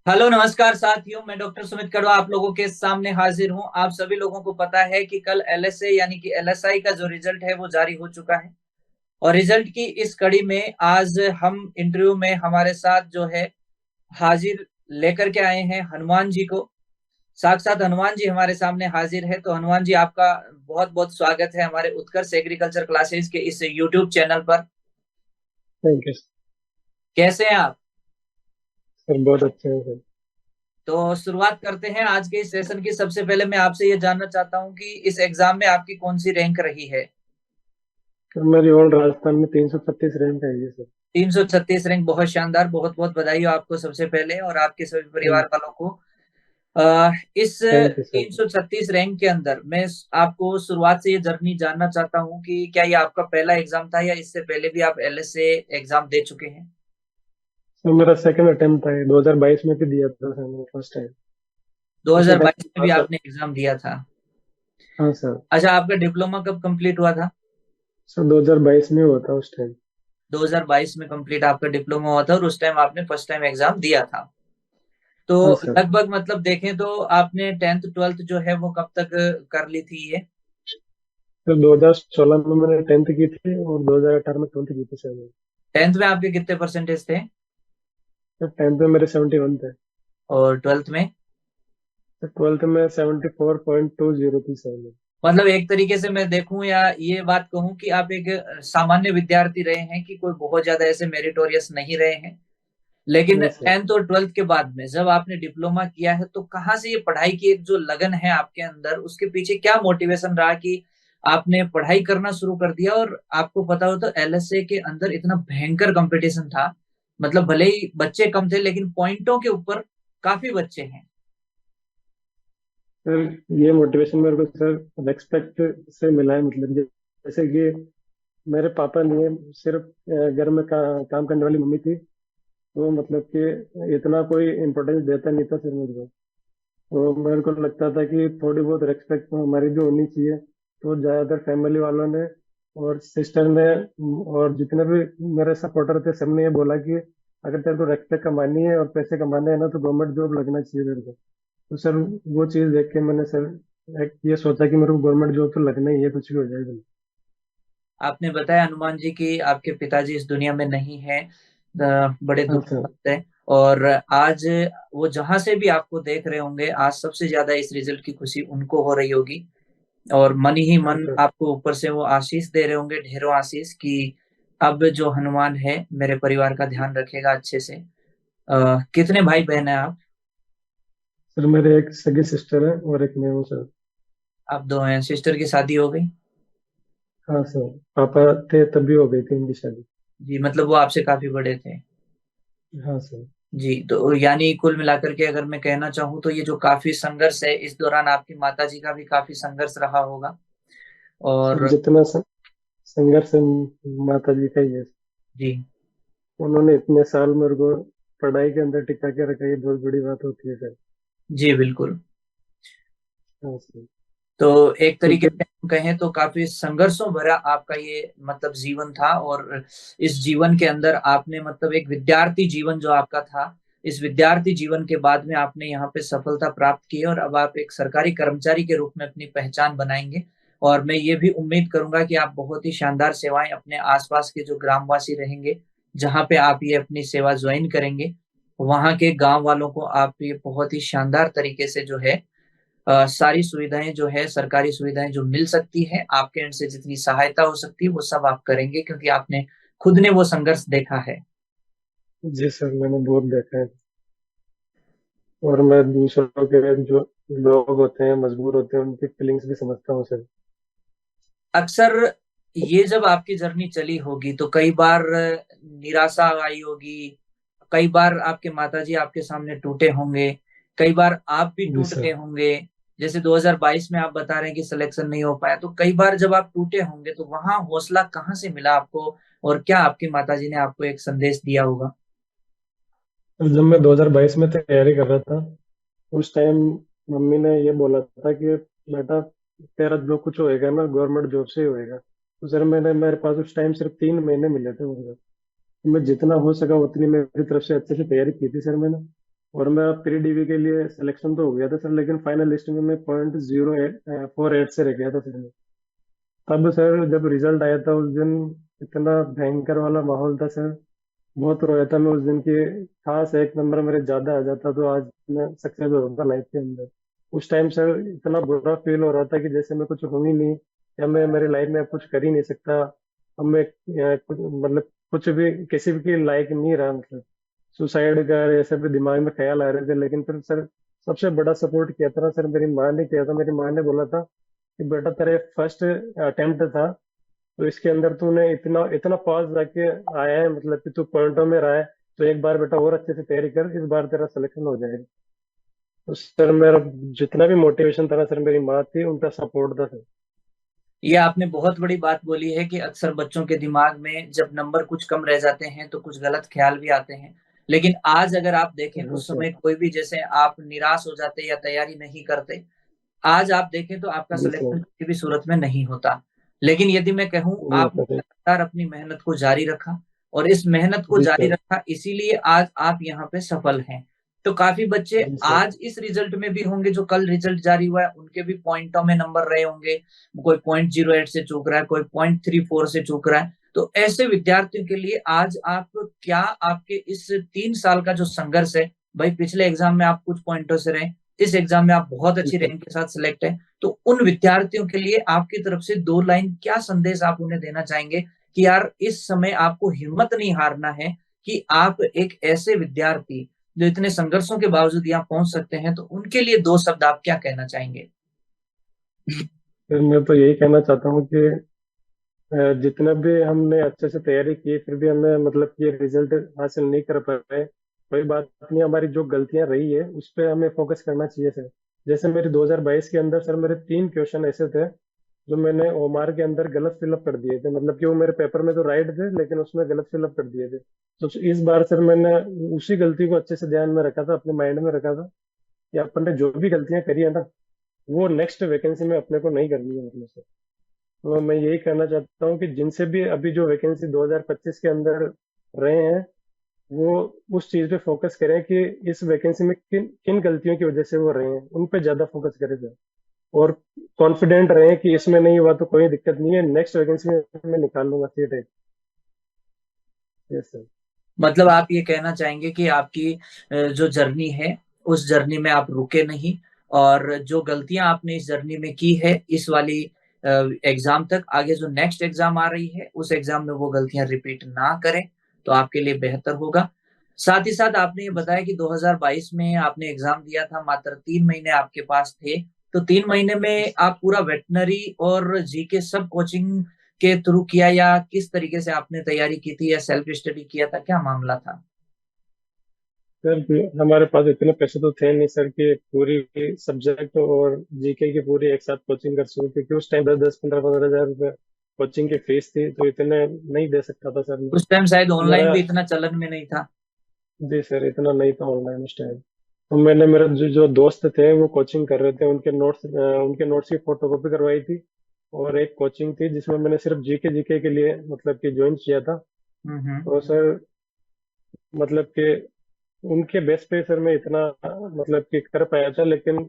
Hello नमस्कार साथियों, मैं डॉक्टर सुमित कड़वा आप लोगों के सामने हाजिर हूं। आप सभी लोगों को पता है कि कल एलएसए यानी कि एलएसआई का जो रिजल्ट है वो जारी हो चुका है। और रिजल्ट की इस कड़ी में आज हम इंटरव्यू में हमारे साथ जो है हाजिर लेकर के आए हैं हनुमान जी को। साक्षात हनुमान जी हमारे सामने हाजिर है। तो हनुमान जी, आपका बहुत बहुत स्वागत है हमारे उत्कर्ष एग्रीकल्चर क्लासेस के इस यूट्यूब चैनल पर। थैंक यू कैसे हैं आप? सर। बहुत अच्छे हैं सर। तो शुरुआत करते हैं आज के इस सेशन की। सबसे पहले मैं आपसे ये जानना चाहता हूँ कि इस एग्जाम में आपकी कौन सी रैंक रही है? सर मेरी ऑल राजस्थान में 336 रैंक आई है सर। 336 रैंक, बहुत शानदार। बहुत बहुत बधाई हो आपको सबसे पहले और आपके सभी थैंक परिवार वालों को। इस थैंक यू सर। 336 रैंक के अंदर मैं आपको शुरुआत से ये जर्नी जानना चाहता हूँ कि क्या ये आपका पहला एग्जाम था या इससे पहले भी आप एलएसए एग्जाम दे चुके हैं? सर मेरा सेकंड अटेम्प्ट था, 2022 में भी दिया था सर, मैंने फर्स्ट टाइम। उसी 2022 टाइम में भी पास। आपने एग्जाम दिया था? हाँ सर। अच्छा, आपका डिप्लोमा कब कंप्लीट हुआ था? सर 2022 में हुआ था उस टाइम। 2022 में कंप्लीट आपका डिप्लोमा हुआ था और उस टाइम आपने फर्स्ट टाइम एग्जाम दिया था। तो हाँ सर। लगभग मतलब देखें तो आपने टेंथ ट्वेल्थ जो है वो कब तक कर ली थी ये? सर 2016 में मैंने 10th की थी और 2018 में 12th की थी सर मैंने। टेंथ में आपके कितने परसेंटेज थे? सर 10th में मेरे 71 थे। और ट्वेल्थ में? सर 12th में 74.20 थी सर मेरी। मतलब एक तरीके से मैं देखूं या ये बात कहूं कि आप एक सामान्य विद्यार्थी रहे हैं, कि कोई बहुत ज्यादा ऐसे मेरिटोरियस नहीं रहे हैं। लेकिन नहीं सर। टेंथ और ट्वेल्थ के बाद में जब आपने डिप्लोमा किया है तो कहाँ से ये पढ़ाई की एक जो लगन है आपके अंदर, उसके पीछे क्या मोटिवेशन रहा कि आपने पढ़ाई करना शुरू कर दिया? और आपको पता हो तो एलएसए के अंदर इतना भयंकर कंपटीशन था। मतलब भले ही बच्चे कम थे लेकिन पॉइंटों के ऊपर काफी बच्चे हैं। सर ये मोटिवेशन मेरे को सर रेस्पेक्ट से मिला है, मतलब जैसे कि मेरे पापा ने सिर्फ घर में काम करने वाली मम्मी थी। तो मतलब कि इतना कोई इम्पोर्टेंस देता नहीं था फिर मेरे को। तो मेरे को लगता था कि थोड़ी बहुत रेस्पेक्ट तो हमारी भी होनी चाहिए। तो ज्यादातर फैमिली वालों ने और सिस्टर ने और जितने भी मेरे सपोर्टर थे सबने ये बोला कि अगर तेरे को रेस्पेक्ट कमानी है और पैसे कमाने हैं ना तो गवर्नमेंट जॉब लगना चाहिए तेरे को। तो सर वो चीज़ देख के मैंने सर एक ये सोचा कि मेरे को गवर्नमेंट जॉब तो लगना ही है, कुछ भी हो जाए। आपने बताया हनुमान जी की आपके पिताजी इस दुनिया में नहीं है। बड़े हाँ दुख की सर। बात है। और आज वो जहां से भी आपको देख रहे होंगे, आज सबसे ज्यादा इस रिजल्ट की खुशी उनको हो रही होगी। और मन ही हाँ मन सर। आपको ऊपर से वो आशीष दे रहे होंगे, ढेरों आशीष, कि अब जो हनुमान है मेरे परिवार का ध्यान रखेगा अच्छे से। कितने भाई बहन हैं आप? सर मेरे एक सगी सिस्टर है और एक मैं हूँ सर। आप दो हैं, सिस्टर की शादी हो गई? हाँ सर। पापा थे तभी हो गई थी उनकी शादी। जी, मतलब वो आपसे काफी बड़े थे? हाँ सर। जी, तो यानी कुल मिलाकर के अगर मैं कहना चाहूँ तो ये जो काफी संघर्ष है, इस दौरान आपकी माता जी का भी काफी संघर्ष रहा होगा। सर और जितना संघर्ष है माता जी का ही है। जी। उन्होंने इतने साल मेरे को पढ़ाई के अंदर टिका के रखा, ये बहुत बड़ी बात होती है सर। जी बिल्कुल। हाँ सर। तो एक तरीके क्योंकि से हम कहें तो काफी संघर्षों भरा आपका ये मतलब जीवन था। और इस जीवन के अंदर आपने मतलब एक विद्यार्थी जीवन जो आपका था, इस विद्यार्थी जीवन के बाद में आपने यहाँ पे सफलता प्राप्त की है और अब आप एक सरकारी कर्मचारी के रूप में अपनी पहचान बनाएंगे। और मैं ये भी उम्मीद करूंगा कि आप बहुत ही शानदार सेवाएं अपने आसपास के जो ग्रामवासी रहेंगे, जहाँ पे आप ये अपनी सेवा ज्वाइन करेंगे, वहां के गांव वालों को आप ये बहुत ही शानदार तरीके से जो है सारी सुविधाएं जो है, सरकारी सुविधाएं जो मिल सकती है, आपके एंड से जितनी सहायता हो सकती है वो सब आप करेंगे, क्योंकि आपने खुद ने वो संघर्ष देखा है। जी सर मैंने बहुत देखा है। और मैं दूसरों के जो लोग होते हैं मजबूर होते हैं उनकी फीलिंग्स भी समझता हूँ सर। अक्सर ये जब आपकी जर्नी चली होगी तो कई बार निराशा आई होगी, कई बार आपके माताजी आपके सामने टूटे होंगे, कई बार आप भी जी टूट सर। गए होंगे। जैसे 2022 में आप बता रहे हैं कि सिलेक्शन नहीं हो पाया, तो कई बार जब आप टूटे होंगे तो वहां हौसला कहाँ से मिला आपको? और क्या आपकी माताजी ने आपको एक संदेश दिया होगा? जब मैं 2022 में तैयारी कर रहा था उस टाइम मम्मी ने ये बोला था कि बेटा तेरा जो कुछ होएगा ना गवर्नमेंट जॉब से ही होएगा। तो सर मैंने मेरे पास उस टाइम सिर्फ 3 महीने मिले थे मुझे। तो मैं जितना हो सका उतनी मेरी तरफ से अच्छे से तैयारी की थी सर मैंने। और मेरा प्री डीवी के लिए सिलेक्शन तो हो गया था सर, लेकिन फाइनल लिस्ट में मैं 0.08 से रह गया था सर। तब सर जब रिजल्ट आया था उस दिन, इतना भयंकर वाला माहौल था सर। बहुत रोया था मैं उस दिन की। खास एक नंबर मेरे ज्यादा आ जाता तो आज मैं सक्सेस होता लाइफ के अंदर। उस टाइम सर इतना बुरा फील हो रहा था कि जैसे मैं कुछ हूं ही नहीं, या मैं मेरी लाइफ में अब कुछ कर ही नहीं सकता। अब मैं मतलब कुछ भी किसी भी के लायक नहीं रहा, मतलब सुसाइड का ऐसे भी दिमाग में ख्याल आ रहे थे। लेकिन फिर सर सबसे बड़ा सपोर्ट किया था ना सर, मेरी माँ ने किया था। मेरी माँ ने बोला था कि बेटा तेरे फर्स्ट अटेम्प्ट था, तो इसके अंदर तूने इतना इतना पास जाके आया है, मतलब कि तू पॉइंटों में रहा है, तो एक बार बेटा और अच्छे से तैयारी कर, इस बार तेरा सिलेक्शन हो जाएगा। तो सर मेरा जितना भी मोटिवेशन था ना सर, मेरी माँ थी, उनका सपोर्ट था सर। ये आपने बहुत बड़ी बात बोली है कि अक्सर बच्चों के दिमाग में जब नंबर कुछ कम रह जाते हैं तो कुछ गलत ख्याल भी आते हैं। लेकिन आज अगर आप देखें, हाँ उस सर। समय कोई भी, जैसे आप निराश हो जाते या तैयारी नहीं करते, आज आप देखें तो आपका जी सर। सिलेक्शन किसी भी सूरत में नहीं होता। लेकिन यदि मैं कहूं, नहीं आपने होता सर। लगातार अपनी मेहनत को जारी रखा, और इस मेहनत को जी जारी सर। रखा, इसीलिए आज आप यहाँ पे सफल हैं। तो काफी बच्चे जी सर। आज इस रिजल्ट में भी होंगे, जो कल रिजल्ट जारी हुआ है उनके भी पॉइंटों में नंबर रहे होंगे। कोई 0.08 से चूक रहा है, कोई 0.34 से चूक रहा है। तो ऐसे विद्यार्थियों के लिए आज आप क्या, आपके इस 3 साल का जो संघर्ष है, भाई पिछले एग्जाम में आप कुछ पॉइंटों से रहे, इस एग्जाम में आप बहुत जी अच्छी सर। रैंक के साथ सिलेक्ट है, तो उन विद्यार्थियों के लिए आपकी तरफ से 2 लाइन क्या संदेश आप उन्हें देना चाहेंगे कि यार इस समय आपको हिम्मत नहीं हारना है, कि आप एक ऐसे विद्यार्थी जो इतने संघर्षों के बावजूद यहाँ पहुंच सकते हैं, तो उनके लिए 2 शब्द आप क्या कहना चाहेंगे? फिर मैं तो यही कहना चाहता हूँ कि जितना भी हमने अच्छे से तैयारी की, फिर भी हमें मतलब कि रिजल्ट हासिल नहीं कर पाए, कोई बात नहीं। हमारी जो गलतियां रही है उस पर हमें फोकस करना चाहिए सर। जैसे मेरे 2022 के अंदर सर मेरे 3 क्वेश्चन ऐसे थे जो मैंने ओमार के अंदर गलत फिलअप कर दिए थे। मतलब कि वो मेरे पेपर में तो राइट थे, लेकिन उसमें गलत फिलअप कर दिए थे। तो इस बार सर मैंने उसी गलती को अच्छे से ध्यान में रखा था, अपने माइंड में रखा था कि अपन ने जो भी गलतियां करी है ना, वो नेक्स्ट वैकेंसी में अपने को नहीं करनी है, मतलब सर। तो मैं यही कहना चाहता हूँ कि जिनसे भी अभी जो वैकेंसी 2025 के अंदर रहे हैं, वो उस चीज पे फोकस करें कि इस वैकेंसी में किन किन गलतियों की वजह से वो रहे हैं, उन पे ज्यादा फोकस करें सर। और कॉन्फिडेंट रहें कि इसमें नहीं हुआ तो कोई दिक्कत नहीं है, नेक्स्ट वैकेंसी में मैं निकाल लूंगा सीट है। Yes sir. मतलब आप ये कहना चाहेंगे कि आपकी जो जर्नी है, उस जर्नी में आप रुके नहीं, और जो गलतियां आपने इस जर्नी में की है, इस वाली एग्जाम तक, आगे जो नेक्स्ट एग्जाम आ रही है उस एग्जाम में वो गलतियां रिपीट ना करें, तो आपके लिए बेहतर होगा। साथ ही साथ आपने ये बताया कि 2022 में आपने एग्जाम दिया था, मात्र 3 महीने आपके पास थे। तो 3 महीने में आप पूरा वेटनरी और जीके सब कोचिंग के थ्रू किया, या किस तरीके से आपने तैयारी की थी, या सेल्फ स्टडी किया था, क्या मामला था? सर हमारे पास इतने पैसे तो थे नहीं सर कि पूरी सब्जेक्ट और जीके की पूरी एक साथ कोचिंग कर सकूं, क्योंकि उस टाइम 10-10, 15-15 हज़ार रुपये कोचिंग की फीस थी, तो इतने नहीं दे सकता था सर मैं। उस टाइम शायद ऑनलाइन मेरा भी इतना चलन में नहीं था। जी सर, इतना नहीं था ऑनलाइन उस टाइम। तो मैंने मेरे जो जो दोस्त थे वो कोचिंग कर रहे थे, उनके नोट्स की फोटोकॉपी करवाई थी। और एक कोचिंग थी जिसमें मैंने सिर्फ जीके जीके के लिए मतलब कि ज्वाइन किया था। हम्म। तो सर मतलब कि उनके बेस पे सर मैं इतना मतलब कि कर पाया था, लेकिन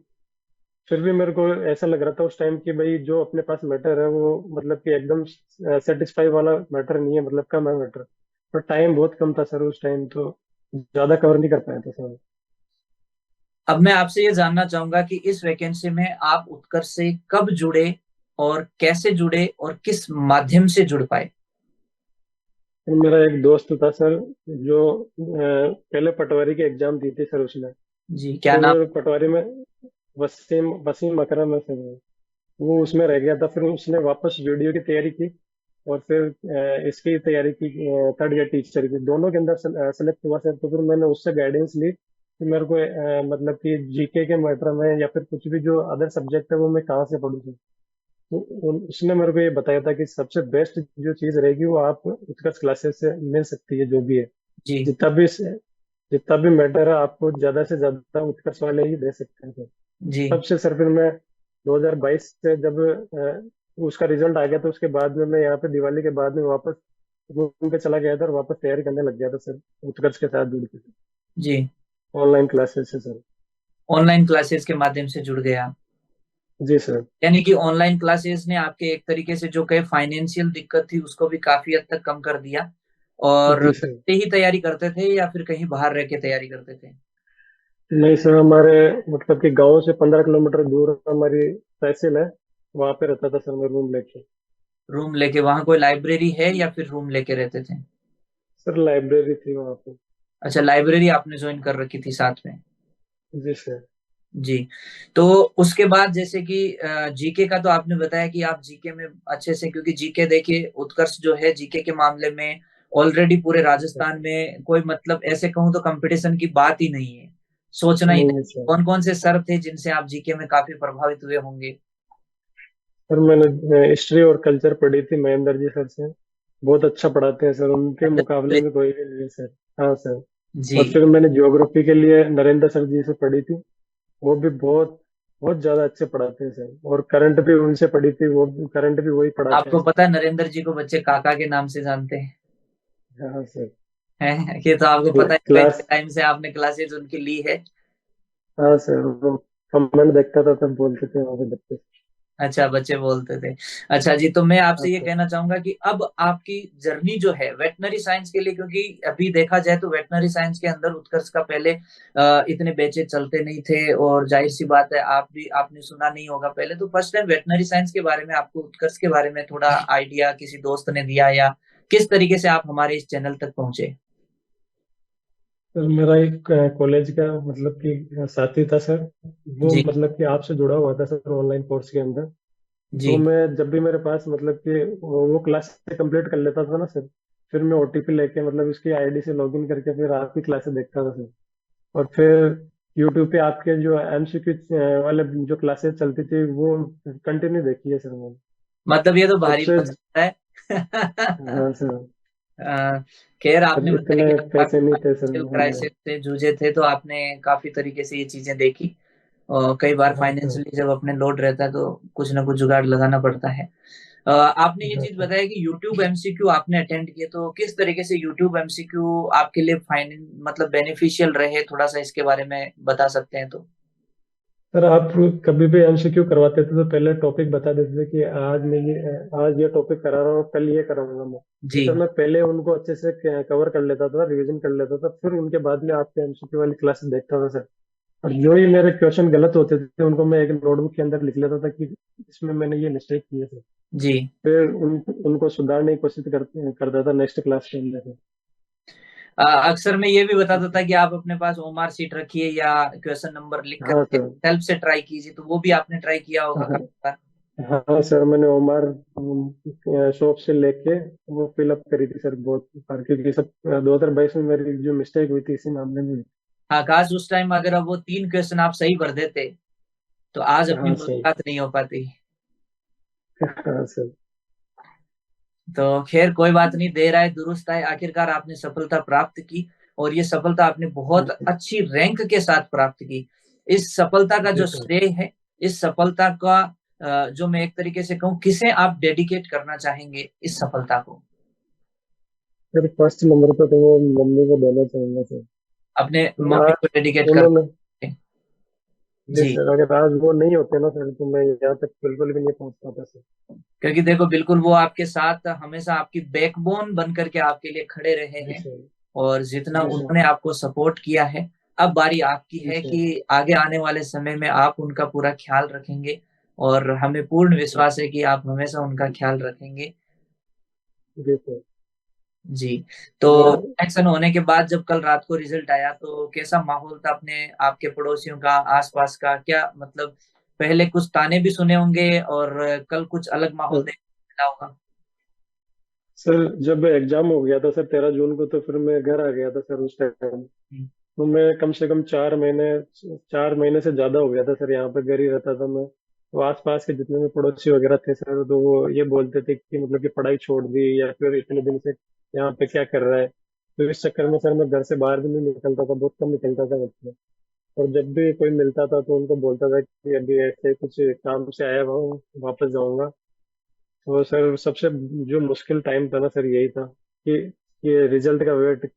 फिर भी मेरे को ऐसा लग रहा था उस टाइम कि भाई जो अपने पास मैटर है वो मतलब कि एकदम सेटिस्फाई वाला मैटर नहीं है, मतलब कम है मैटर। पर टाइम बहुत कम था सर उस टाइम, तो ज्यादा कवर नहीं कर पाया था सर। अब मैं आपसे ये जानना चाहूंगा कि इस वैकेंसी में आप उत्कर्ष से कब जुड़े, और कैसे जुड़े, और किस माध्यम से जुड़ पाए? फिर मेरा एक दोस्त था सर जो पहले पटवारी की एग्जाम दी थी सर उसने। जी, क्या नाम? फिर पटवारी में वसीम वसीम अकरम है सर वो उसमें रह गया था। फिर उसने वापस वीडियो की तैयारी की, और फिर इसकी तैयारी की, थर्ड ईयर टीचर की, दोनों के अंदर सेलेक्ट हुआ सर। तो फिर मैंने उससे गाइडेंस ली कि मेरे को मतलब कि जीके के मैटर में या फिर कुछ भी जो अदर सब्जेक्ट है वो मैं कहाँ से पढूं सर। तो उसने मेरे को ये बताया था कि सबसे बेस्ट जो चीज रहेगी वो आप उत्कर्ष क्लासेस से मिल सकती है, जो भी है। जी। जितना भी जितना भी मैटर है आपको ज्यादा से ज्यादा उत्कर्ष वाले ही दे सकते हैं सर। जी। तब से सर फिर मैं 2022 से जब उसका रिजल्ट आ गया, तो उसके बाद में मैं यहाँ पे दिवाली के बाद में वापस रूम पे चला गया था और वापस तैयारी करने लग गया था सर, उत्कर्ष के साथ जुड़ के। जी। ऑनलाइन क्लासेस से सर। ऑनलाइन क्लासेस के माध्यम से जुड़ गए आप। जी सर। यानी कि ऑनलाइन क्लासेस ने आपके एक तरीके से जो कहे फाइनेंशियल दिक्कत थी उसको भी काफी हद तक कम कर दिया। और जी सर। से ही तैयारी करते थे या फिर कहीं बाहर रह के तैयारी करते थे? नहीं सर, हमारे मतलब कि गांव से 15 किलोमीटर दूर हमारी तहसील है, वहां पे रहता था सर मैं रूम लेके। रूम लेके वहां कोई लाइब्रेरी है या फिर रूम लेके रहते थे? सर लाइब्रेरी थी वहां पे। अच्छा, लाइब्रेरी आपने ज्वाइन कर रखी थी साथ में। जी सर। जी। तो उसके बाद जैसे कि जीके का तो आपने बताया कि आप जीके में अच्छे से, क्योंकि जीके देखिए उत्कर्ष जो है जीके के मामले में ऑलरेडी पूरे जी सर। राजस्थान में कोई मतलब ऐसे कहूँ तो कंपटीशन की बात ही नहीं है, सोचना ही नहीं नहीं। नहीं सर। कौन कौन से सर थे जिनसे आप जीके में काफी प्रभावित हुए होंगे? सर मैंने हिस्ट्री और कल्चर पढ़ी थी महेंद्र जी सर से। बहुत अच्छा पढ़ाते हैं सर, उनके मुकाबले में कोई भी नहीं है सर। हाँ सर। जी। और फिर मैंने ज्योग्राफी के लिए नरेंद्र सर जी से पढ़ी थी। वो भी बहुत बहुत ज्यादा अच्छे पढ़ाते हैं सर। और करंट भी उनसे पढ़ी थी, वो करंट भी वही पढ़ाते हैं आपको सर। पता है नरेंद्र जी को बच्चे काका के नाम से जानते हैं? हाँ सर। हैं? ये तो आपको पता है, क्लास। टाइम से आपने क्लासेस उनकी ली है। हाँ सर, वो कमेंट देखता था तब बोलते थे वहां पे बच्चे। अच्छा, बच्चे बोलते थे। अच्छा जी, तो मैं हाँ आपसे ये सर। कहना चाहूंगा कि अब आपकी जर्नी जो है वेटनरी साइंस के लिए, क्योंकि अभी देखा जाए तो वेटनरी साइंस के अंदर उत्कर्ष का पहले इतने बैचेज चलते नहीं थे, और जाहिर सी बात है आप भी आपने सुना नहीं होगा पहले, तो फर्स्ट टाइम वेटनरी साइंस के बारे में आपको उत्कर्ष के बारे में थोड़ा आइडिया किसी दोस्त ने दिया, या किस तरीके से आप हमारे इस चैनल तक पहुंचे? सर मेरा एक कॉलेज का मतलब कि साथी था सर। वो जी। मतलब कि आपसे जुड़ा हुआ था सर ऑनलाइन कोर्स के अंदर। जी। तो मैं जब भी मेरे पास मतलब कि वो क्लास कंप्लीट कर लेता था ना सर, फिर मैं ओटीपी लेके मतलब उसकी आईडी से लॉगिन करके फिर आपकी क्लासेस देखता था सर। और फिर यूट्यूब पे आपके जो एमसीक्यू वाले जो क्लासेस चलती थी वो कंटिन्यू देखी है सर मैंने। मतलब ये तो तब भारी से। बात है। हाँ सर। अ, खैर, पर आपने बताया इतने कि आप काफी पैसे नहीं थे सर फाइनेंशियल हमारे। क्राइसिस से जूझे थे, तो आपने काफी तरीके से ये चीजें देखी। और कई बार हाँ सर। फाइनेंशियली जब अपने लोड रहता है तो कुछ ना कुछ जुगाड़ लगाना पड़ता है। आपने ये हाँ चीज सर। बताया कि यूट्यूब एमसीक्यू आपने अटेंड किए, तो किस तरीके से यूट्यूब एमसीक्यू आपके लिए फाइनेंस मतलब बेनिफिशियल रहे, थोड़ा सा इसके बारे में बता सकते हैं तो? सर आप कभी भी एमसीक्यू करवाते थे तो पहले टॉपिक बता देते थे कि आज ये टॉपिक करा रहा हूँ, कल ये कराऊंगा मैं। तो जी। सर मैं पहले उनको अच्छे से कवर कर लेता था, रिवीजन कर लेता था, फिर उनके बाद में आपके एमसीक्यू वाली क्लासेस देखता था सर। और जो ही मेरे क्वेश्चन गलत होते थे उनको मैं एक नोटबुक के अंदर लिख लेता था कि इसमें मैंने ये मिस्टेक की है सर। जी। फिर उनको सुधारने की कोशिश करता था नेक्स्ट क्लास के अंदर। अक्सर मैं ये भी बताता था कि आप अपने पास ओमार सीट रखिए या क्वेश्चन नंबर लिख हाँ करके सर। सेल्फ से ट्राई कीजिए, तो वो भी आपने ट्राई किया होगा हाँ। काफी बार। हाँ सर, मैंने ओमार शॉप से लेके वो फिलअप करी थी सर बहुत बार, क्योंकि सब 2022 में मेरी जो मिस्टेक हुई थी इसी मामले में हुई। हाँ, काश उस टाइम अगर अब वो 3 क्वेश्चन आप सही भर देते तो आज अपनी हाँ सर। मुलाकात नहीं हो पाती। हाँ सर। तो खैर कोई बात नहीं, देर आए दुरुस्त आए, आखिरकार आपने सफलता प्राप्त की। और ये सफलता आपने बहुत जी। अच्छी रैंक के साथ प्राप्त की। इस सफलता का जी जो सर। श्रेय है, इस सफलता का जो मैं एक तरीके से कहूँ, किसे आप डेडिकेट करना चाहेंगे इस सफलता को? सर फर्स्ट नंबर पे तो वो मम्मी को देना चाहूंगा सर। अपने क्योंकि मम्मी को आज डेडिकेट उन्होंने। करना। जी जी। सर, अगर आज वो नहीं होते ना सर तो मैं यहाँ तक बिल्कुल भी नहीं पहुंच पाता सर। क्योंकि देखो बिल्कुल वो आपके साथ हमेशा आपकी बैकबोन बन करके आपके लिए खड़े रहे जी हैं। सर। और जितना जी सर। उन्होंने आपको सपोर्ट किया है, अब बारी आपकी जी है सर। कि आगे आने वाले समय में आप उनका पूरा ख्याल रखेंगे। और हमें पूर्ण जी सर। विश्वास है कि आप हमेशा उनका ख्याल रखेंगे। जी सर। जी। तो और इलेक्शन होने के बाद जब कल रात को रिजल्ट आया तो कैसा माहौल था अपने आपके पड़ोसियों का, आसपास का, क्या मतलब पहले कुछ ताने भी सुने होंगे और कल कुछ अलग माहौल देखने को मिला होगा? सर जब एग्जाम हो गया था सर 13 जून को, तो फिर मैं घर आ गया था सर उस टाइम। तो मैं कम से कम 4 महीने से ज्यादा हो गया था सर, यहाँ पे घर ही रहता था मैं। तो आसपास के जितने भी पड़ोसी वगैरह थे सर, तो वो ये बोलते थे कि मतलब कि पढ़ाई छोड़ दी या फिर इतने दिन से यहाँ पे क्या कर रहा है। तो इस चक्कर में सर मैं घर से बाहर भी नहीं निकलता था, बहुत कम निकलता था घर से। और जब भी कोई मिलता था तो उनको बोलता था कि अभी ऐसे कुछ काम से आया हुआ हूँ, वापस जाऊंगा। तो सर सबसे जो मुश्किल टाइम था ना सर यही था कि ये रिजल्ट का वेट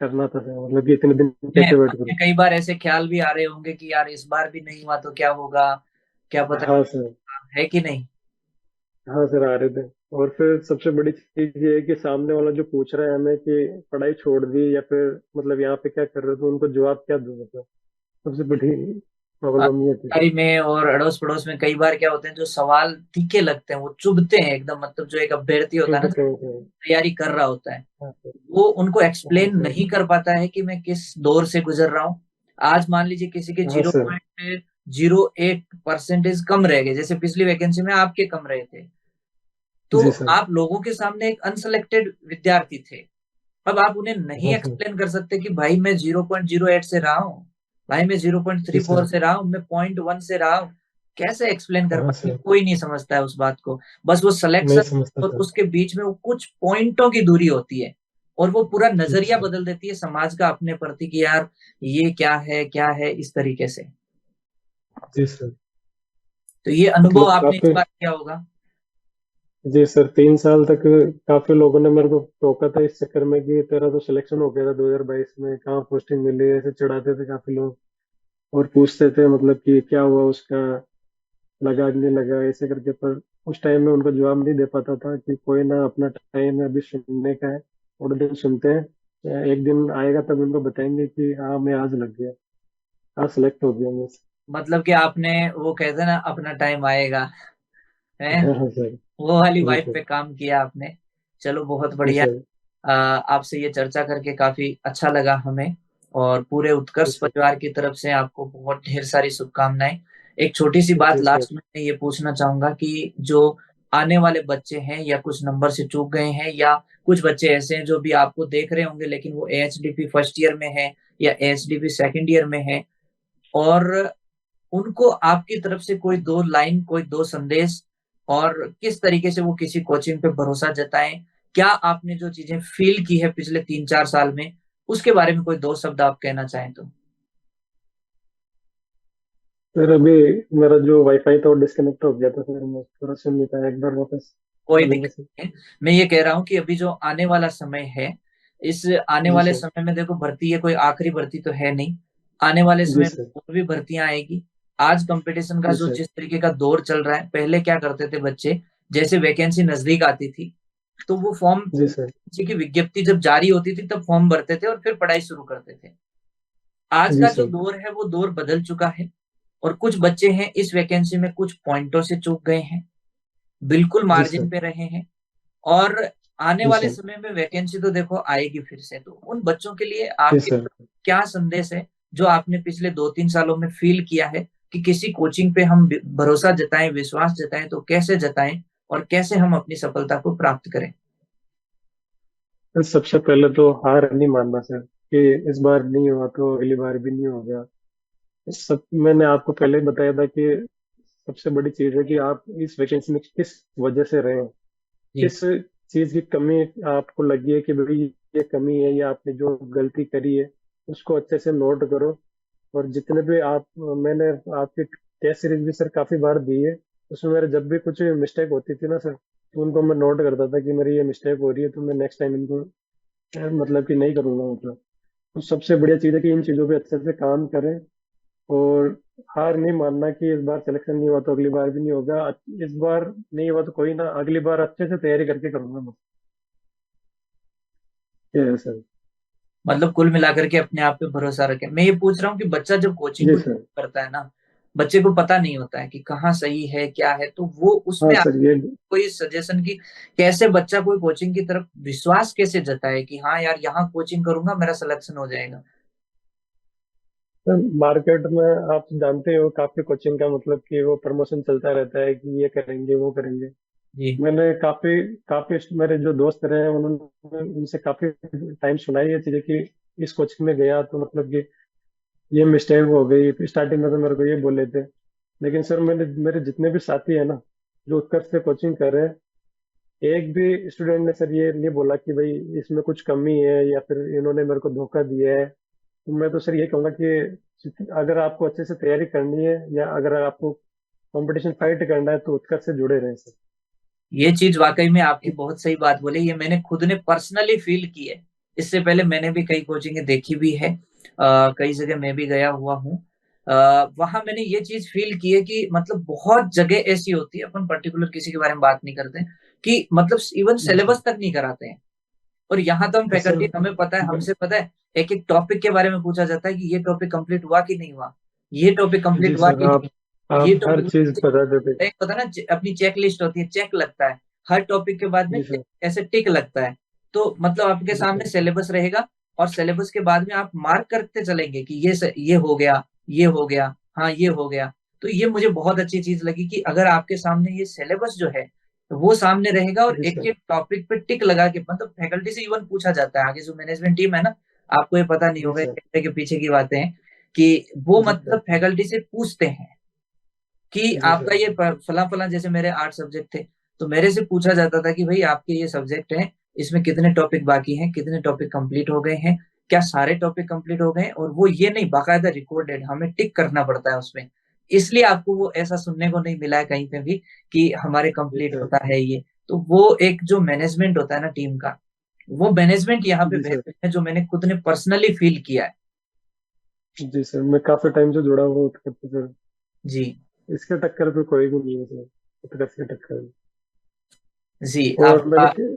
करना था सर, मतलब कि इतने दिन मैं कैसे वेट करूँ। कई बार ऐसे ख्याल भी आ रहे होंगे कि यार इस बार भी नहीं हुआ तो क्या होगा, क्या पता, हाँ सर। है कि नहीं। हाँ सर, आ रहे थे। और फिर सबसे बड़ी चीज ये है कि सामने वाला जो पूछ रहा है हमें कि पढ़ाई छोड़ दी या फिर मतलब यहाँ पे क्या कर रहे हो, तो उनको जवाब क्या दो, मतलब सबसे बड़ी प्रॉब्लम ये थी। पढ़ाई में और अड़ोस पड़ोस में कई बार क्या होते हैं, जो सवाल तीखे लगते हैं वो चुभते हैं एकदम, मतलब जो एक अभ्यर्थी होता है ना, चुभते हैं सर। तैयारी कर रहा होता है, हाँ सर। वो उनको हाँ एक्सप्लेन सर। नहीं कर पाता है कि मैं किस दौर से गुजर रहा हूँ। आज मान लीजिए किसी के हाँ जीरो सर। पॉइंट 08% कम रह गए, जैसे पिछली वैकेंसी में आपके कम रहे थे, तो जी सर। आप लोगों के सामने एक अनसेलेक्टेड विद्यार्थी थे। अब आप उन्हें नहीं हाँ सर। एक्सप्लेन कर सकते कि भाई मैं 0.08 से रहा हूँ, भाई मैं जीरो पॉइंट जी थ्री सर। फोर से रहा हूँ, मैं 0.1 से रहा हूँ। कैसे एक्सप्लेन कर हाँ पाएंगे, सर। कोई नहीं समझता है उस बात को। बस वो नहीं सिलेक्शन समझता और सर। उसके बीच में वो कुछ पॉइंटों की दूरी होती है, और वो पूरा जी नजरिया सर। बदल देती है समाज का अपने प्रति कि यार ये क्या है, इस तरीके से। जी सर। तो ये अनुभव मतलब आपने इस काफी। बार किया होगा। जी सर, 3 साल तक काफी लोगों ने मेरे को टोका था इस चक्कर में कि तेरा तो सिलेक्शन हो गया था 2022 में, कहाँ पोस्टिंग मिली, ऐसे चिढ़ाते थे काफी लोग। और पूछते थे मतलब कि क्या हुआ उसका, लगा कि नहीं लगा, ऐसे करके। पर उस टाइम में उनको जवाब नहीं दे पाता था कि कोई ना, अपना टाइम है अभी सुनने का है, थोड़े दिन सुनते हैं, एक दिन आएगा तब उनको बताएंगे कि हाँ मैं आज लग गया, हाँ सिलेक्ट हो गया मैं। मतलब कि आपने, वो कहते हैं ना, अपना टाइम आएगा, है, हाँ हाँ सर। वो वाली जी वाइब सर। पे काम किया आपने। चलो बहुत जी बढ़िया। सर। आपसे ये चर्चा करके काफी अच्छा लगा हमें, और पूरे जी उत्कर्ष सर। परिवार की तरफ से आपको बहुत ढेर सारी शुभकामनाएं। एक छोटी सी बात जी सर। लास्ट में मैं ये पूछना चाहूंगा कि जो आने वाले बच्चे हैं, या कुछ नंबर से चूक गए हैं, या कुछ बच्चे ऐसे हैं जो भी आपको देख रहे होंगे लेकिन वो एएचडीपी फर्स्ट ईयर में है या एएचडीपी सेकंड ईयर में है, और उनको आपकी तरफ से कोई दो लाइन, कोई दो संदेश, और किस तरीके से वो किसी कोचिंग पे भरोसा जताएं, क्या आपने जो चीजें फील की है पिछले 3-4 साल में, उसके बारे में कोई दो शब्द आप कहना चाहें तो। सर अभी मेरा जो वाईफाई था वो डिस्कनेक्ट हो गया था सर, मैं थोड़ा सुन नहीं पाया, एक बार वापस कोई बोलेंगे दिक्कत सर। नहीं है। मैं ये कह रहा हूँ कि अभी जो आने वाला समय है, इस आने जी वाले सर। समय में देखो, भर्ती है, कोई आखिरी भर्ती तो है नहीं। आने वाले जी समय में सर। और भी भर्तियां आएगी। आज कंपटीशन का जी जो सर। जिस तरीके का दौर चल रहा है, पहले क्या करते थे बच्चे, जैसे वैकेंसी नजदीक आती थी तो वो फॉर्म, जी सर। किसी की विज्ञप्ति जब जारी होती थी तब फॉर्म भरते थे और फिर पढ़ाई शुरू करते थे। आज जी का जो सर। दौर है वो दौर बदल चुका है, और कुछ बच्चे हैं इस वैकेंसी में कुछ पॉइंटों से चूक गए हैं, बिल्कुल जी मार्जिन सर। पे रहे हैं। और आने जी वाले सर। समय में वैकेंसी तो देखो आएगी फिर से, तो उन बच्चों के लिए जी आपके सर। क्या संदेश है, जो आपने पिछले 2-3 सालों में फील किया है कि किसी कोचिंग पे हम भरोसा जताएं, विश्वास जताएं तो कैसे जताएं, और कैसे हम अपनी सफलता को प्राप्त करें। सर सबसे पहले तो हार नहीं मानना सर, कि इस बार नहीं हुआ तो अगली बार भी नहीं होगा। सब मैंने आपको पहले ही बताया था कि सबसे बड़ी चीज है कि आप इस वैकेंसी में किस वजह से रहे हैं, जी। किस चीज की कमी आपको लगी है कि भाई ये कमी है, या आपने जो गलती करी है उसको अच्छे से नोट करो। और जितने भी आप, मैंने आपकी टेस्ट सीरीज भी सर काफी बार दी है, उसमें मेरे जब भी कुछ मिस्टेक होती थी ना सर, तो उनको मैं नोट करता था कि मेरी ये मिस्टेक हो रही है, तो मैं नेक्स्ट टाइम इनको मतलब कि नहीं करूंगा, मतलब। तो सबसे बढ़िया चीज़ है कि इन चीज़ों पे अच्छे से काम करें, और हार नहीं मानना कि इस बार सिलेक्शन नहीं हुआ तो अगली बार भी नहीं होगा, इस बार नहीं हुआ तो कोई ना, अगली बार अच्छे से तैयारी करके करूंगा मैं। ये है सर। मतलब कुल मिलाकर के अपने आप पे भरोसा रखें। मैं ये पूछ रहा हूँ कि बच्चा जब कोचिंग जी को सर। करता है ना, बच्चे को पता नहीं होता है कि कहाँ सही है क्या है, तो वो हाँ उसमें आप सर ये। कोई सजेशन की, कैसे बच्चा कोई कोचिंग की तरफ विश्वास कैसे जताए कि हाँ यार यहाँ कोचिंग करूंगा मेरा सिलेक्शन हो जाएगा। सर मार्केट में आप जानते हो काफी कोचिंग का मतलब कि वो प्रमोशन चलता रहता है कि ये करेंगे वो करेंगे। जी। मैंने काफी काफी मेरे जो दोस्त रहे हैं उन्होंने उनसे काफी टाइम सुनाई ये चीजें कि इस कोचिंग में गया तो मतलब कि ये मिस्टेक हो गई, स्टार्टिंग में तो मेरे को ये बोले थे। लेकिन सर मैंने, मेरे जितने भी साथी है ना जो उत्कर्ष से कोचिंग कर रहे हैं, एक भी स्टूडेंट ने सर ये नहीं बोला कि भाई इसमें कुछ कमी है या फिर इन्होंने मेरे को धोखा दिया है। तो मैं तो सर ये कहूंगा कि अगर आपको अच्छे से तैयारी करनी है या अगर आपको कंपटीशन फाइट करना है तो उत्कर्ष से जुड़े रहें सर। ये चीज वाकई में आपकी बहुत सही बात बोली, ये मैंने खुद ने पर्सनली फील की है। इससे पहले मैंने भी कई कोचिंगें देखी भी है, कई जगह मैं भी गया हुआ हूँ। वहां मैंने ये चीज फील की है कि मतलब बहुत जगह ऐसी होती है, अपन पर्टिकुलर किसी के बारे में बात नहीं करते, कि मतलब इवन जी सर। सिलेबस तक नहीं कराते हैं। और यहाँ तो हम सर फैकल्टी, हमें पता है, हमसे पता है, एक एक टॉपिक के बारे में पूछा जाता है कि ये टॉपिक कंप्लीट हुआ कि नहीं हुआ, ये टॉपिक जी कंप्लीट हुआ सर, कि नहीं, ये आप हर चीज टॉपिक, बता देते। एक पता ना अपनी चेक लिस्ट होती है, चेक लगता है हर टॉपिक के बाद में, जी सर। ऐसे टिक लगता है। तो मतलब आपके जी सामने सर। सिलेबस रहेगा, और सिलेबस के बाद में आप मार्क करते चलेंगे कि ये हो गया, ये हो गया, हाँ ये हो गया। तो ये मुझे बहुत अच्छी चीज लगी कि अगर आपके सामने ये सिलेबस जो है वो सामने रहेगा, और जी एक सर। एक टॉपिक पे टिक लगा के, मतलब फैकल्टी से इवन पूछा जाता है, आगे जो मैनेजमेंट टीम है ना, आपको ये पता नहीं जी होगा, ये सर। कैमरे के पीछे की बातें हैं, कि वो जी मतलब सर। फैकल्टी से पूछते हैं कि जी आपका सर। ये फला फला, जैसे मेरे 8 सब्जेक्ट थे, तो मेरे से पूछा जाता था कि भाई आपके ये सब्जेक्ट हैं, इसमें कितने टॉपिक बाकी हैं, कितने टॉपिक कंप्लीट हो गए हैं, क्या सारे टॉपिक कंप्लीट हो गए हैं, और वो ये नहीं, बाकायदा रिकॉर्डेड, हमें टिक करना पड़ता है उसमें। इसलिए आपको वो ऐसा सुनने को नहीं मिला है कहीं पे भी कि हमारे जी कंप्लीट सर। होता है ये। तो वो एक जो मैनेजमेंट होता है ना टीम का, वो मैनेजमेंट यहाँ पे जी सर। बेहतर है, जो मैंने खुद ने पर्सनली फील किया है। जी सर, मैं काफी टाइम से जुड़ा हुआ उत्कर्ष से सर। जी। इसके टक्कर पे कोई भी नहीं है सर, उत्कर्ष के टक्कर में। जी और आपका। मतलब कि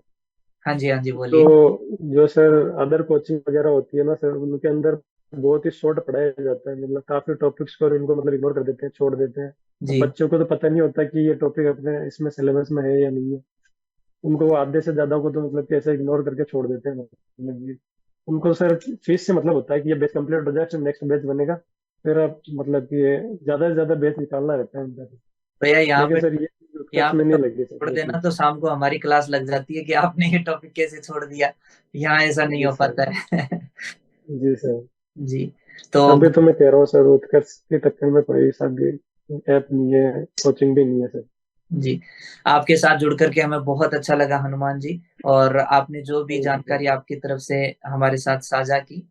हाँ जी, हाँ जी, तो बोलिए। जो सर अदर कोचिंग वगैरह होती है ना सर, उनके अंदर बहुत ही शॉर्ट पढ़ाया जाता है, मतलब काफी टॉपिक्स को इनको मतलब इग्नोर कर देते हैं, छोड़ देते हैं। अब जी। बच्चों को तो पता नहीं होता कि ये टॉपिक अपने इसमें सिलेबस में है या नहीं है। उनको वो आधे से ज्यादा को तो मतलब कि ऐसे इग्नोर करके छोड़ देते हैं, मतलब कि उनको सर फीस से मतलब होता है कि ये बेस कंप्लीट हो जाए फिर नेक्स्ट बैच बनेगा, फिर आप मतलब कि ये ज्यादा से ज्यादा बैच निकालना रहता है उनका। भैया यहाँ लेकिन पे, सर ये यहाँ उत्कर्ष में पे नहीं तो लगी सर छोड़ ये देना चीज। तो शाम को हमारी क्लास लग जाती है कि आपने ये टॉपिक कैसे छोड़ दिया। यहाँ ऐसा नहीं जी हो सर। पाता है। जी सर। जी। तो तभी तो मैं कह रहा हूँ सर, उत्कर्ष के टक्कर में कोई सा भी ऐप नहीं है, कोचिंग भी नहीं है सर। जी, आपके साथ जुड़ करके हमें बहुत अच्छा लगा हनुमान जी। और आपने जो भी थैंक यू सर। जानकारी आपकी तरफ से हमारे साथ साझा की,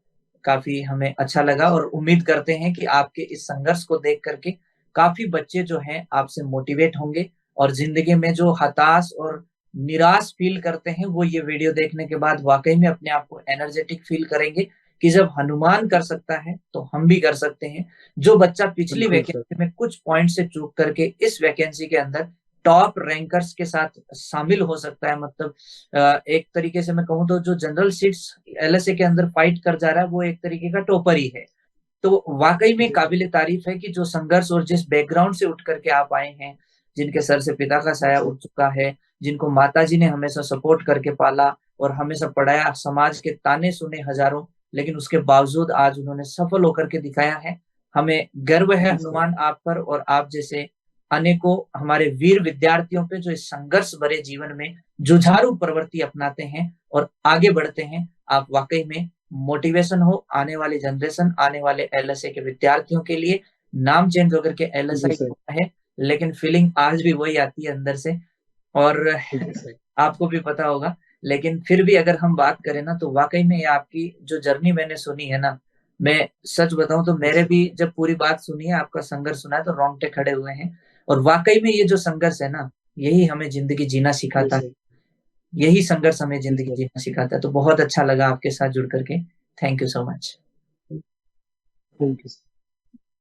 काफी हमें अच्छा जी लगा, और सर। उम्मीद करते हैं कि आपके इस संघर्ष को देख करके काफी बच्चे जो हैं आपसे मोटिवेट होंगे, और जिंदगी में जो हताश और निराश फील करते हैं, वो ये वीडियो देखने के बाद वाकई में अपने आप को एनर्जेटिक फील करेंगे, कि जब हनुमान कर सकता है तो हम भी कर सकते हैं। जो बच्चा पिछली बिल्कुल सर। वैकेंसी में कुछ पॉइंट से चूक करके इस वैकेंसी के अंदर टॉप रैंकर्स के साथ शामिल हो सकता है, मतलब एक तरीके से मैं कहूँ तो जो जनरल सीट्स एलएसए के अंदर फाइट कर जा रहा है, वो एक तरीके का टॉपर ही है। तो वाकई में जी सर। काबिले तारीफ है कि जो संघर्ष और जिस बैकग्राउंड से उठ करके आप आए हैं, जिनके सर से पिता का जी साया सर। उठ चुका है, जिनको माता जी ने हमेशा सपोर्ट करके पाला और हमेशा पढ़ाया, समाज के ताने सुने हजारों, लेकिन उसके बावजूद आज उन्होंने सफल होकर के दिखाया है। हमें गर्व है जी सर। हनुमान आप पर, और आप जैसे अनेकों हमारे वीर विद्यार्थियों पे जो इस संघर्ष भरे जीवन में जुझारू प्रवृत्ति अपनाते हैं और आगे बढ़ते हैं। आप वाकई में मोटिवेशन हो आने वाली जनरेशन, आने वाले एलएसए के विद्यार्थियों के लिए। नाम चेंज होकर के जी एलएसआई सर। हुआ है, लेकिन फीलिंग आज भी वही आती है अंदर से। और जी सर। आपको भी पता होगा, लेकिन फिर भी अगर हम बात करें ना, तो वाकई में ये आपकी जो जर्नी मैंने सुनी है ना, मैं सच बताऊं तो जी मेरे सर। भी जब पूरी बात सुनी है, आपका संघर्ष सुना है, तो रोंगटे खड़े हुए हैं। और वाकई में ये जो संघर्ष है ना, यही हमें जिंदगी जीना जी सिखाता है, सर। यही संघर्ष हमें जी जिंदगी सर। जीना सिखाता है। तो बहुत अच्छा लगा आपके साथ जुड़ करके। Thank you so much. Thank you.